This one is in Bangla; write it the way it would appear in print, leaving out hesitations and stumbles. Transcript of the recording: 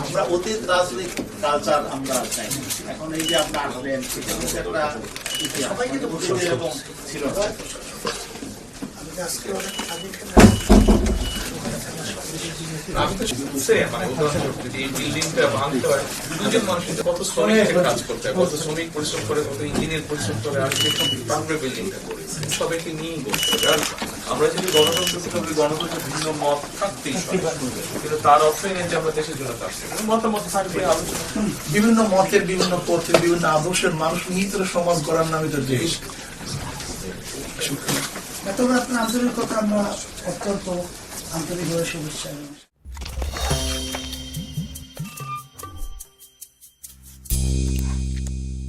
আমরা অতীত রাজনৈতিক কালচার আমরা চাই, এখন এই যে আপনার আসলেন একটা সবাই কিন্তু এরকম ছিল না। আমি তো এই বিল্ডিংটা ভাঙতে হয়, দুজন মানুষের কত শ্রমিকের কাজ করতে হয়, কত শ্রমিক পরিশ্রম করে, কত ইঞ্জিনিয়ার পরিশ্রম করে, আর তারপরে বিল্ডিংটা করেছে, সবাইকে নিয়েই বলতে হবে। আর আমরা যদি গণতন্ত্রকে ভাবি, গণতন্ত্রের ভিন্ন মত থাকতেই কিন্তু তার অর্থই নেই যে আমরা দেশের জন্য কাজ করবো। মতামত থাকবে, আলোচনা, বিভিন্ন মতের, বিভিন্ন পথের, বিভিন্ন আদর্শের মানুষ নিহিত সমাজ গড়ার নামে তো দেশ। এত আপনার আন্তরিকতা আমরা অত্যন্ত আন্তরিকভাবে শুভেচ্ছা।